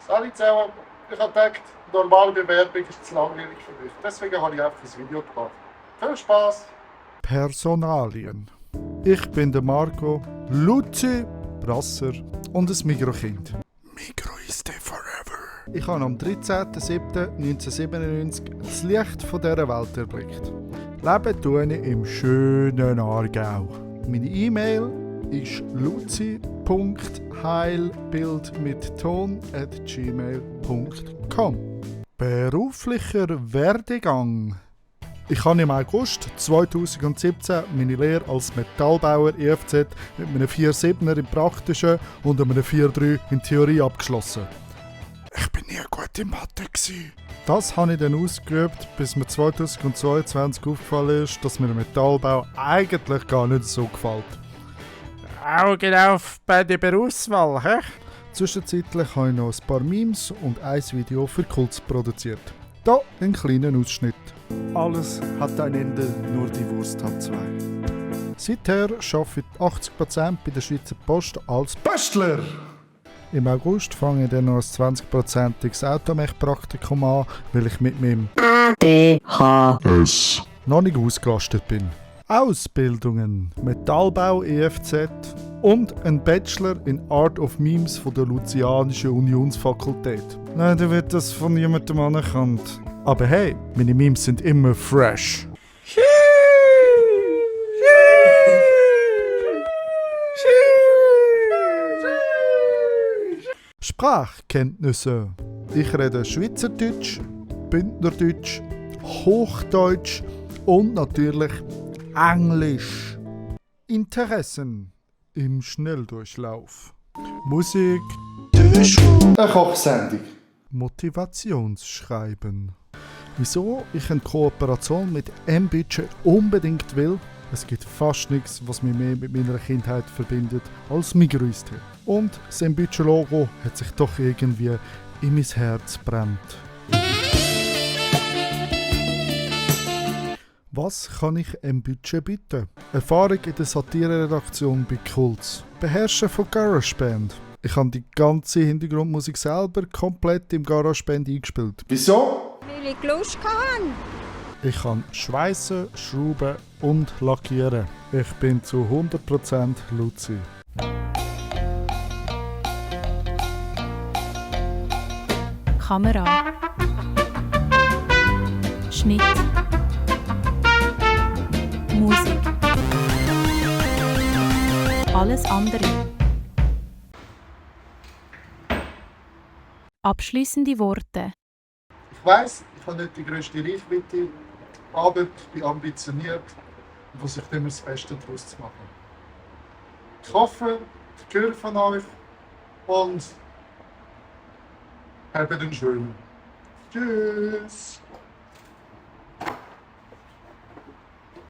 Salut zusammen. Ich habe gedacht, normale Bewerbung ist zu langweilig für mich. Deswegen habe ich einfach das Video gemacht. Viel Spaß! Personalien. Ich bin der Marco, Luzi, Brasser und ein Mikrokind. Mikro ist der forever. Ich habe am 13.07.1997 das Licht von dieser Welt erblickt. Leben tue ich im schönen Aargau. Meine E-Mail ist luzi.heilbild@gmail.com. Beruflicher Werdegang. Ich habe im August 2017 meine Lehre als Metallbauer EFZ mit einem 4,7er im Praktischen und einem 4,3 in Theorie abgeschlossen. Ich bin nie gut in Mathe. Das habe ich dann ausgeübt, bis mir 2022 aufgefallen ist, dass mir der Metallbau eigentlich gar nicht so gefällt. Augen auf bei der Berufswahl, hä? Zwischenzeitlich habe ich noch ein paar Memes und ein Video für Kults produziert. Hier ein kleiner Ausschnitt. Alles hat ein Ende, nur die Wurst hat zwei. Seither arbeite ich 80% bei der Schweizer Post als Postler. Im August fange ich dann noch ein 20%iges Automech-Praktikum an, weil ich mit meinem DHS noch nicht ausgelastet bin. Ausbildungen, Metallbau EFZ und ein Bachelor in Art of Memes von der Luzernischen Unionsfakultät. Nein, da wird das von niemandem anerkannt. Aber hey, meine Memes sind immer fresh. Sprachkenntnisse. Ich rede Schweizerdeutsch, Bündnerdeutsch, Hochdeutsch und natürlich Englisch. Interessen im Schnelldurchlauf. Musik. Eine Kochsendung. Motivationsschreiben. Wieso ich eine Kooperation mit M-Budget unbedingt will? Es gibt fast nichts, was mich mehr mit meiner Kindheit verbindet als Migros-Tee. Und das M-Budget-Logo hat sich doch irgendwie in mein Herz brennt. Was kann ich M-Budget bieten? Erfahrung in der Satire-Redaktion bei Kults. Beherrschen von GarageBand. Ich habe die ganze Hintergrundmusik selber komplett im GarageBand eingespielt. Wieso? Weil ich Lust hatte. Ich kann schweissen, schrauben und lackieren. Ich bin zu 100% Luzi. Kamera. Schnitt. Musik. Alles andere. Abschließende Worte. Ich weiss, ich habe nicht die grösste Reichweite, aber ich bin ambitioniert und versuche immer das Beste daraus zu machen. Ich hoffe, ich höre von euch und habt einen schönen. Tschüss!